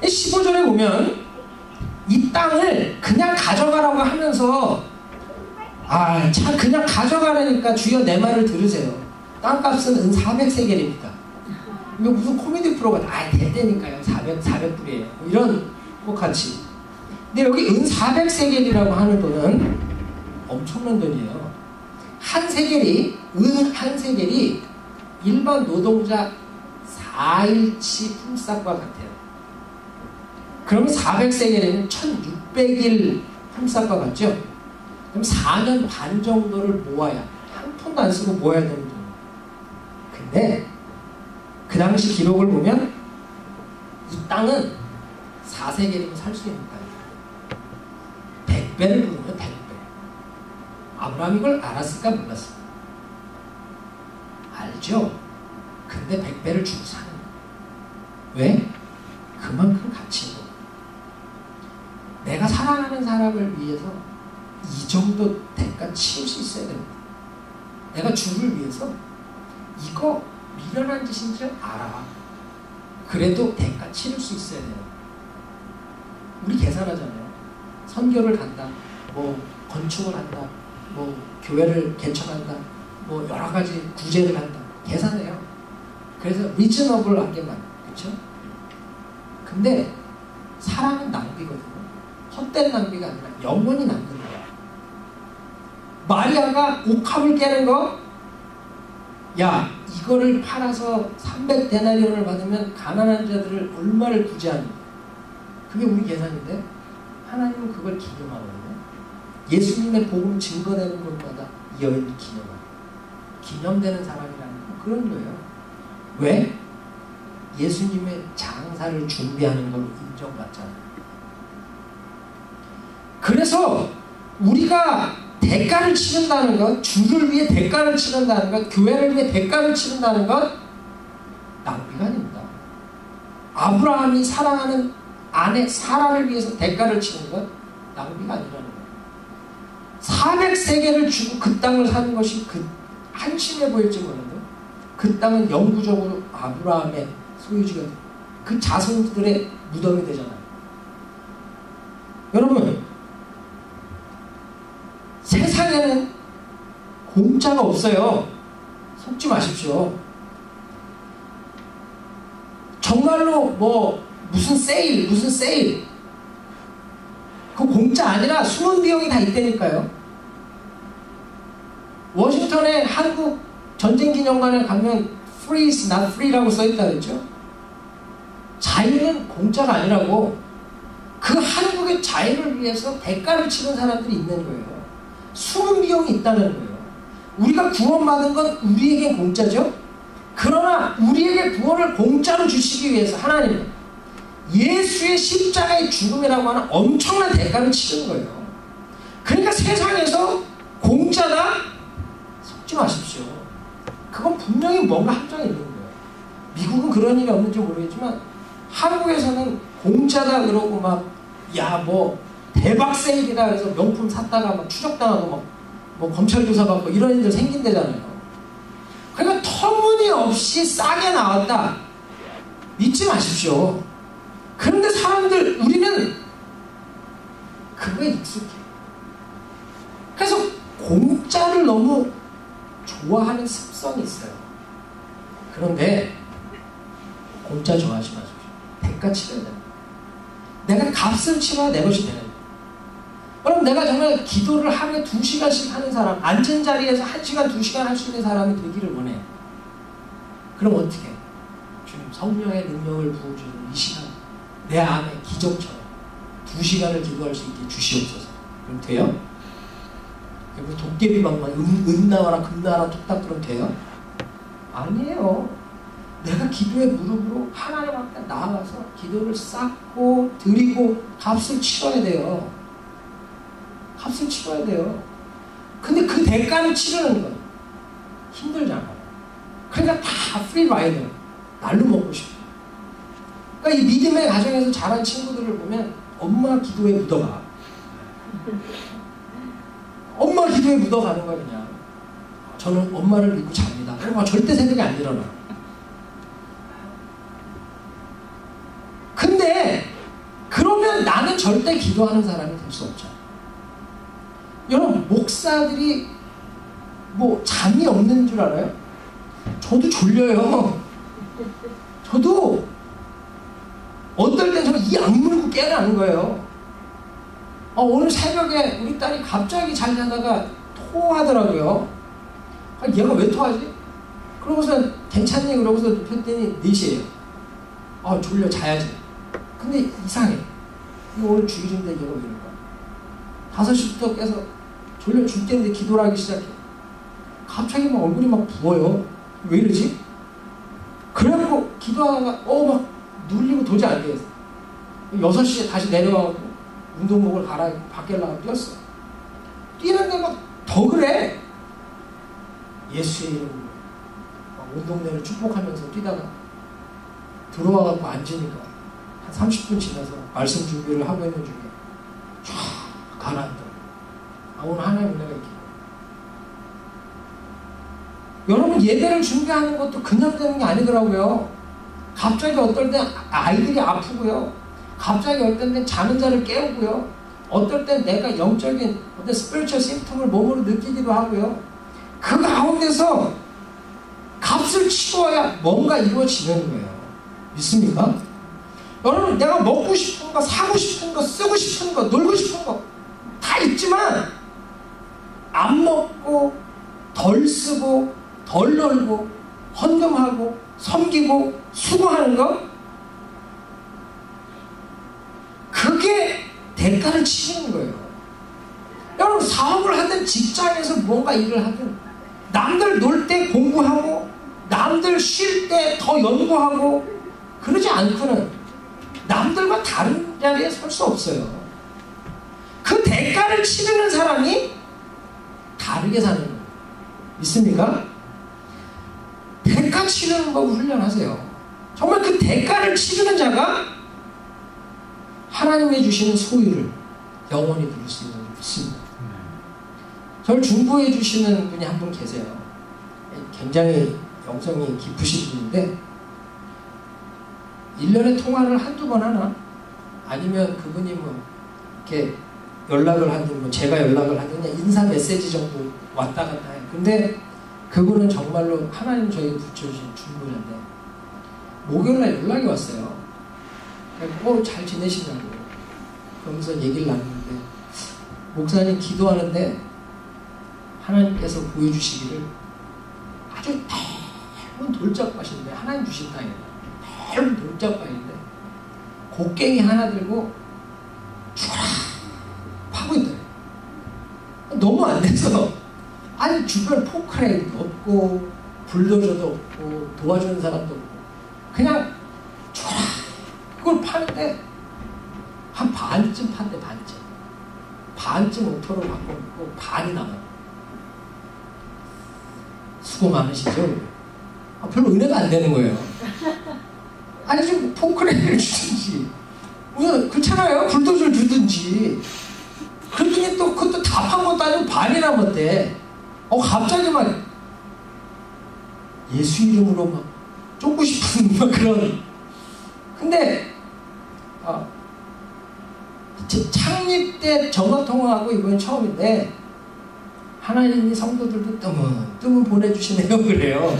15절에 보면 이 땅을 그냥 가져가라고 하면서 참 그냥 가져가라니까 주여 내 말을 들으세요. 땅값은 은 400세겔입니다. 이거 무슨 코미디 프로가 될 때니까요. 400불이에요. 이런 것 같이. 근데 여기 은 400세겔이라고 하는 돈은 엄청난 돈이에요. 한 세겔이 일반 노동자 4일치 품삯과 같아요. 그러면 400세겔이면 1600일 품삯과 같죠? 그럼 4년 반 정도를 모아야, 한 푼도 안 쓰고 모아야 되는 돈. 근데 그 당시 기록을 보면 이 땅은 4세겔이면 살 수 있는 땅이에요. 100배를 부르면 100배. 아브라함이 이걸 알았을까 몰랐을까? 알죠? 근데 100배를 주고 사는 거예요. 왜? 그만큼 가치 있는 거예요. 내가 사랑하는 사람을 위해서 이 정도 대가 치울 수 있어야 됩니다. 내가 주를 위해서 이거 미련한 짓인 줄 알아. 그래도 대가 치를 수 있어야 돼요. 우리 계산하잖아요. 선교를 간다, 뭐 건축을 한다, 뭐 교회를 개척한다, 뭐 여러 가지 구제를 한다. 계산해요. 그래서 리즈너블하게만, 그렇죠? 근데 사랑은 낭비거든요. 헛된 낭비가 아니라 영원히 남는 거야. 마리아가 옥합을 깨는 거, 야, 이거를 팔아서 300데나리온을 받으면 가난한 자들을 얼마를 구제하는 거야. 그게 우리 계산인데 하나님은 그걸 기념하거든요. 예수님의 복음 증거되는 것마다 이 여인이 기념되는 사람이라는 건 그런 거예요. 왜? 예수님의 장사를 준비하는 걸로 인정받잖아요. 그래서 우리가 대가를 치른다는 것, 주를 위해 대가를 치른다는 것, 교회를 위해 대가를 치른다는 것, 낭비가 아닙니다. 아브라함이 사랑하는 아내 사라를 위해서 대가를 치는 것, 낭비가 아니라는 거예요. 400세겔을 주고 그 땅을 사는 것이 그 한심해 보일지 몰라도 그 땅은 영구적으로 아브라함의 소유지가 돼요. 그 자손들의 무덤이 되잖아요. 여러분, 세상에는 공짜가 없어요. 속지 마십시오. 정말로 뭐 무슨 세일 그거 공짜 아니라 숨은 비용이 다 있다니까요. 워싱턴에 한국 전쟁기념관에 가면 free is not free라고 써있다 그랬죠. 자유는 공짜가 아니라고. 그 한국의 자유를 위해서 대가를 치는 사람들이 있는 거예요. 숨은 비용이 있다는 거예요. 우리가 구원받은 건 우리에겐 공짜죠. 그러나 우리에게 구원을 공짜로 주시기 위해서 하나님은 예수의 십자가의 죽음이라고 하는 엄청난 대가를 치른 거예요. 그러니까 세상에서 공짜다? 속지 마십시오. 그건 분명히 뭔가 함정이 있는 거예요. 미국은 그런 일이 없는지 모르겠지만 한국에서는 공짜다 그러고 막 야 뭐 대박 세일이다 그래서 명품 샀다가 막 추적당하고 막 뭐 검찰 조사 받고 이런 일들 생긴대잖아요. 그러니까 터무니없이 싸게 나왔다. 믿지 마십시오. 그런데 사람들 우리는 그거에 익숙해. 그래서 공짜를 너무 좋아하는 습성이 있어요. 그런데 공짜 좋아하지 마십시오. 대가 치러야 됩니다. 내가 값을 치러야 내 것이 되는 거예요. 그럼 내가 정말 기도를 하루에 2시간씩 하는 사람, 앉은 자리에서 1시간, 2시간 할 수 있는 사람이 되기를 원해요. 그럼 어떻게 해요? 주님 성령의 능력을 부어주는 이 시간 내 안에 기적처럼 2시간을 기도할 수 있게 주시옵소서. 그럼 돼요? 뭐 도깨비방만 은 나와라 금 나와라 톡딱 그러면 돼요? 아니에요. 내가 기도의 무릎으로 하나님 앞에 나아가서 기도를 쌓고 드리고 값을 치러야 돼요. 값을 치러야 돼요. 근데 그 대가를 치르는 건 힘들잖아요. 그러니까 다 프리라이더. 날로 먹고 싶어. 그러니까 이 믿음의 가정에서 자란 친구들을 보면 엄마 기도에 묻어가. 엄마 기도에 묻어가는 거야 그냥. 저는 엄마를 믿고 잡니다. 절대 새벽에 안 일어나. 근데 그러면 나는 절대 기도하는 사람이 될 수 없잖아. 여러분 목사들이 뭐 잠이 없는 줄 알아요? 저도 졸려요. 저도 어떨 땐 저는 이 악물고 깨어나는 거예요. 오늘 새벽에 우리 딸이 갑자기 잘 자다가 토하더라고요. 얘가 왜 토하지? 그러고서 괜찮니? 그러고서 눕혔더니 4시에요. 졸려 자야지. 근데 이상해. 이거 오늘 주일인데 얘가 왜 이런 거야? 5시부터 깨서 졸려 죽겠는데 기도를 하기 시작해. 갑자기 막 얼굴이 막 부어요. 왜 이러지? 그래갖고 기도하다가 막 눌리고 도저히 안 되겠어. 6시에 다시 내려가고 운동복을 갈아입고 밖에 나가고 뛰었어. 뛰는데 막 더 그래. 예수의 이름으로 온 동네를 축복하면서 뛰다가 들어와갖고 앉으니까 한 30분 지나서 말씀 준비를 하고 있는 중에 쫙 가라앉더라고요. 오늘 하나님 은혜가 있기를. 여러분 예배를 준비하는 것도 그냥 되는 게 아니더라고요. 갑자기 어떨 때 아이들이 아프고요. 갑자기 어떨 때 자는 자를 깨우고요. 어떨 때 내가 영적인 어떤 스피리추얼 심통을 몸으로 느끼기도 하고요. 그 가운데서 값을 치러야 뭔가 이루어지는 거예요. 믿습니까? 여러분 내가 먹고 싶은 거, 사고 싶은 거, 쓰고 싶은 거, 놀고 싶은 거 다 있지만 안 먹고 덜 쓰고 덜 놀고 헌금하고 섬기고 수고하는 거 그게 대가를 치르는 거예요. 여러분 사업을 하든 직장에서 뭔가 일을 하든 남들 놀 때 공부하고 남들 쉴 때 더 연구하고 그러지 않고는 남들과 다른 자리에 설 수 없어요. 그 대가를 치르는 사람이 다르게 사는 거예요. 믿습니까? 대가 치르는 법 훈련하세요. 정말 그 대가를 치르는 자가 하나님이 주시는 소유를 영원히 누릴 수 있는 줄 믿습니다. 저를 중보해 주시는 분이 한 분 계세요. 굉장히 영성이 깊으신 분인데 1년에 통화를 한두 번 하나? 아니면 그분이 뭐 이렇게 연락을 하든 뭐 제가 연락을 하든 그냥 인사 메시지 정도 왔다 갔다 해요. 근데 그분은 정말로 하나님 저에게 붙여주신 중보자인데 목요일날 연락이 왔어요. 잘 지내시냐고. 그러면서 얘기를 나누는데 목사님 기도하는데 하나님께서 보여주시기를 아주 넓은 돌짝밭인데 하나님 주신 땅이에요. 넓은 돌짝밭인데 곡괭이 하나 들고 쭈락 파고 있더래요. 너무 안 돼서 아니 주변 포크레인도 없고 불도저도 없고 도와주는 사람도 없고 그냥 쭈락 그걸 그걸 파는데 한 반쯤 판대, 반쯤 5%로 바꿔놓고 반이 남아요. 수고 많으시죠? 별로 은혜가 안 되는 거예요. 아니 좀 포크레인을 주든지 그렇잖아요. 불도저를 주든지. 그랬더니 또 그것도 다 판 것도 아니고 반이 남았대. 갑자기 막 예수 이름으로 막 쫓고 싶은 막 그런. 근데 창립 때 전화통화하고 이번에 처음인데 하나님이 성도들도 뜨문 보내주시네요. 그래요.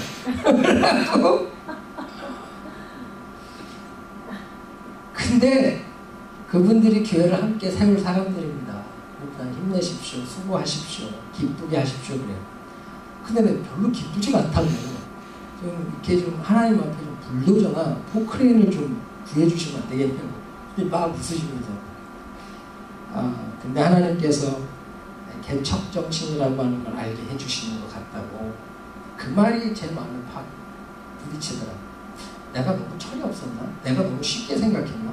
근데 그분들이 교회를 함께 세울 사람들입니다. 일단 힘내십시오. 수고하십시오. 기쁘게 하십시오. 그래요. 근데 별로 기쁘지가 않다고. 좀 이렇게 좀 하나님 앞에 좀 불도저나 포크레인을 좀 구해주시면 안 되겠냐고. 막 웃으시면서. 근데 하나님께서 개척정신이라고 하는 걸 알게 해주시는 것 같다고. 그 말이 제 마음에 팍 부딪히더라고요. 내가 너무 철이 없었나? 내가 너무 쉽게 생각했나?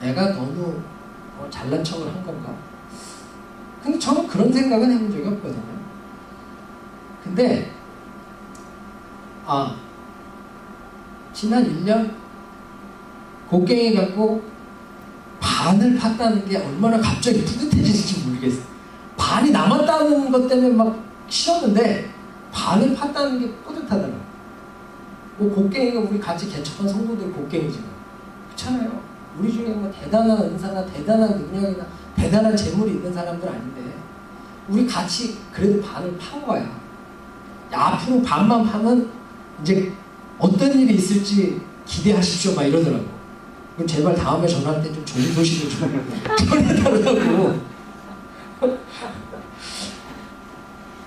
내가 너무 잘난 척을 한 건가? 근데 저는 그런 생각은 해본 적이 없거든요. 근데 지난 1년 곡괭이 갖고 반을 팠다는 게 얼마나 갑자기 뿌듯해지는지 모르겠어요. 반이 남았다는 것 때문에 막 싫었는데 반을 팠다는 게 뿌듯하더라고요. 곡괭이가 우리 같이 개척한 성도들 곡괭이지만 그렇잖아요. 우리 중에 뭐 대단한 은사나 대단한 능력이나 대단한 재물이 있는 사람들 아닌데 우리 같이 그래도 반을 판 거야. 앞으로 반만 파면 이제 어떤 일이 있을지 기대하십시오 막 이러더라고. 그럼 제발 다음에 전화할 때 좀 좋은 소식을 좀 전해달라고.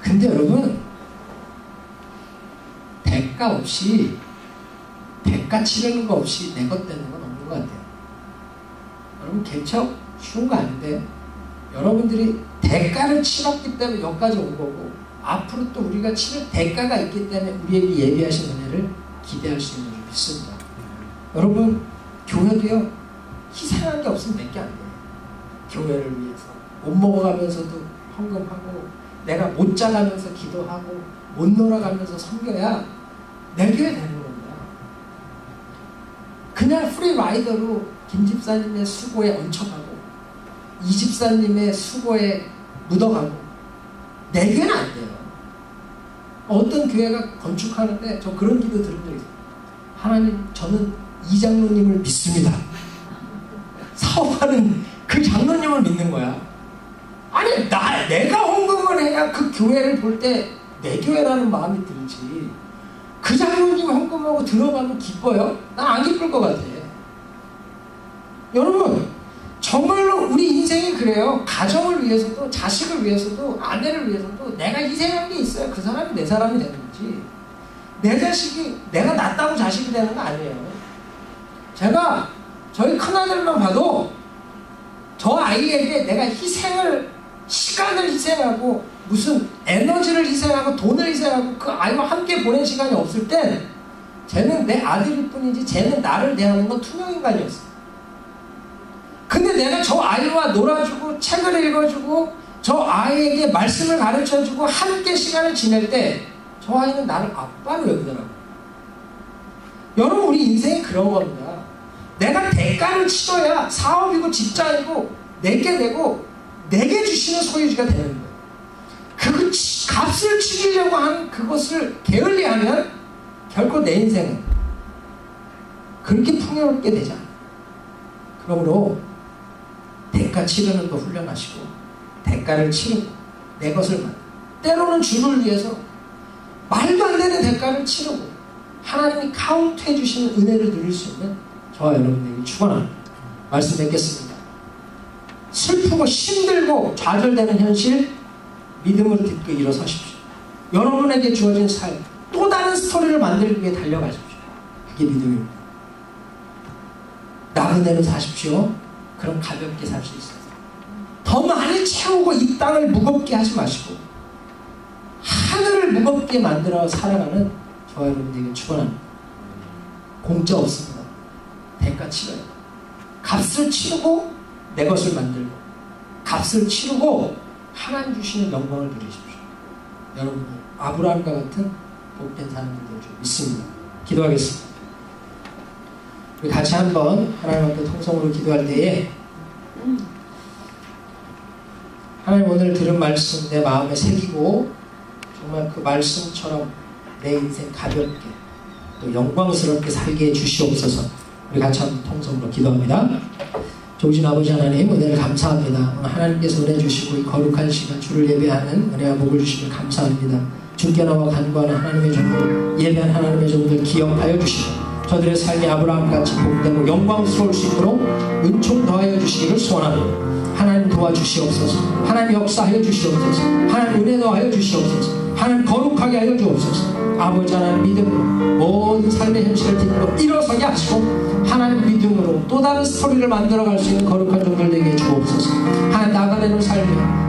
근데 여러분 대가 없이 대가 치르는 거 없이 내 것 되는 건 없는 것 같아요. 여러분 개척 쉬운 거 아닌데 여러분들이 대가를 치렀기 때문에 여기까지 온 거고 앞으로 또 우리가 치를 대가가 있기 때문에 우리에게 예비하신 은혜를 기대할 수 있는 줄 믿습니다. 여러분 교회도요 희생한 게 없으면 몇 개 안 돼요. 교회를 위해서 못 먹어가면서도 헌금하고 내가 못 자가면서 기도하고 못 놀아가면서 섬겨야 내 교회 되는 겁니다. 그냥 프리라이더로 김 집사님의 수고에 얹혀가고 이 집사님의 수고에 묻어가고 내 교회는 안 돼요. 어떤 교회가 건축하는데 저 그런 기도 들은 적이 있어요. 하나님 저는 이 장로님을 믿습니다. 사업하는 그 장로님을 믿는 거야. 아니 내가 헌금을 해야 그 교회를 볼 때 내 교회라는 마음이 들지. 그 장로님 헌금하고 들어가면 기뻐요? 난 안 기쁠 것 같아. 여러분 정말로 우리 인생이 그래요. 가정을 위해서도 자식을 위해서도 아내를 위해서도 내가 희생한 게 있어야 그 사람이 내 사람이 되는 거지. 내 자식이 내가 낫다고 자식이 되는 거 아니에요. 제가 저희 큰아들만 봐도 저 아이에게 내가 시간을 희생하고 무슨 에너지를 희생하고 돈을 희생하고 그 아이와 함께 보낸 시간이 없을 땐 쟤는 내 아들일 뿐이지 쟤는 나를 대하는 건 투명인간이었어. 근데 내가 저 아이와 놀아주고 책을 읽어주고 저 아이에게 말씀을 가르쳐주고 함께 시간을 지낼 때 저 아이는 나를 아빠로 여기더라고요. 여러분 우리 인생이 그런 겁니다. 내가 대가를 치러야 사업이고 직장이고 내게 되고 내게 주시는 소유주가 되는 거예요. 그 값을 치르려고 하는 그것을 게을리하면 결코 내 인생은 그렇게 풍요롭게 되지 않아요. 그러므로 대가 치르는 거 훈련하시고 대가를 치르고 내 것을 때로는 주를 위해서 말도 안 되는 대가를 치르고 하나님이 카운트해 주시는 은혜를 누릴 수 있는 저와 여러분들에게 축원합니다. 말씀 맺겠습니다. 슬프고 힘들고 좌절되는 현실 믿음을 듣고 일어서십시오. 여러분에게 주어진 삶 또 다른 스토리를 만들기 위해 달려가십시오. 그게 믿음입니다. 나그네로 사십시오. 그럼 가볍게 살 수 있어요. 더 많이 채우고 이 땅을 무겁게 하지 마시고 하늘을 무겁게 만들어 살아가는 저와 여러분들에게 축원합니다. 공짜 없습니다. 대가 치러요. 값을 치르고 내 것을 만들고 값을 치르고 하나님 주시는 영광을 누리십시오. 여러분, 아브라함과 같은 복된 사람들 될 줄 믿습니다. 기도하겠습니다. 우리 같이 한번 하나님 앞에 통성으로 기도할 때에 하나님 오늘 들은 말씀 내 마음에 새기고 정말 그 말씀처럼 내 인생 가볍게 또 영광스럽게 살게 해주시옵소서. 우리 같이 한번 통성으로 기도합니다. 좋으신 아버지 하나님, 은혜를 감사합니다. 오늘 하나님께서 은혜 주시고 이 거룩한 시간 주를 예배하는 은혜와 복을 주시면 감사합니다. 주께 나와 간구하는 하나님의 종들, 예배한 하나님의 종들 기억하여 주시고 저들의 삶이 아브라함같이 복되고 영광스러울 수 있도록 은총 더하여 주시기를 소원합니다. 하나님 도와주시옵소서. 하나님 역사하여 주시옵소서. 하나님 은혜 더하여 주시옵소서. 하나님 거룩하게 하여 주옵소서. 아버지 하나님 믿음으로 모든 삶의 현실을 딛고 일어서게 하시고 하나님 믿음으로 또 다른 스토리를 만들어갈 수 있는 거룩한 종들 되게 주옵소서. 하나님 나가내는 삶이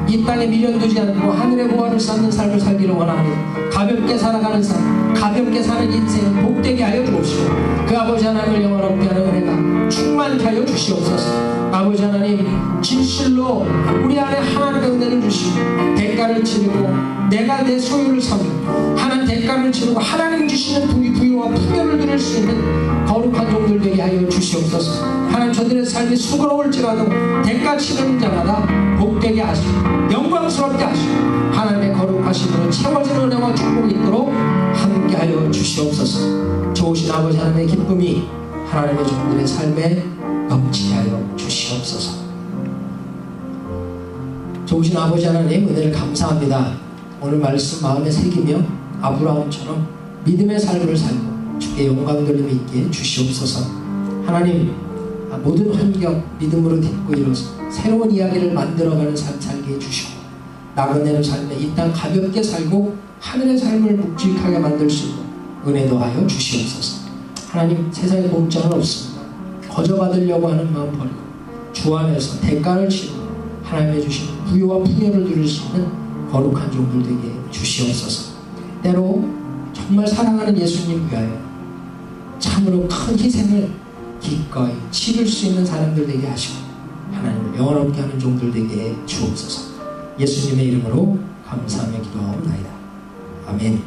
이 땅에 미련되지 않고 하늘의 보화를 쌓는 삶을 살기를 원합니다. 가볍게 살아가는 삶, 가볍게 사는 인생을 복되게 하여 주옵시고 그 아버지 하나님을 영원롭게 하는 은혜가 충만케 하여 주시옵소서. 아버지 하나님, 진실로 우리 안에 하나님의 은혜를 주시고 대가를 치르고 내가 내 소유를 삼고 하나님 대가를 치르고 하나님 주시는 부유와 풍요를 누릴 수 있는 거룩한 종들 되게 하여 주시옵소서. 하나님 저들의 삶이 수고로울지라도 대가 치르는 자마다 복되게 하시고 영광스럽게 하시고 하나님의 거룩하심으로 채워지는 은혜와 축복이 있도록 함께하여 주시옵소서. 좋으신 아버지 하나님의 기쁨이 하나님의 종들의 삶에 넘치게 하여 주시옵소서. 좋으신 아버지 하나님, 은혜를 감사합니다. 오늘 말씀 마음에 새기며 아브라함처럼 믿음의 삶을 살고 주께 영광 돌림이 있게 주시옵소서. 하나님, 모든 환경 믿음으로 딛고 일어서 새로운 이야기를 만들어가는 삶 살게 해주시고 나그네는 삶에 이 땅 가볍게 살고 하늘의 삶을 묵직하게 만들 수 있는 은혜 더하여 주시옵소서. 하나님, 세상에 공짜는 없습니다. 거저받으려고 하는 마음 버리고 주 안에서 대가를 치르고 하나님의 주신 부유와 풍요를 누릴 수 있는 거룩한 종들 되게 주시옵소서. 때로 정말 사랑하는 예수님 위하여 참으로 큰 희생을 기꺼이 치를 수 있는 사람들 되게 하시고 하나님을 영원롭게 하는 종들 되게 주옵소서. 예수님의 이름으로 감사하며 기도하옵나이다. 아멘.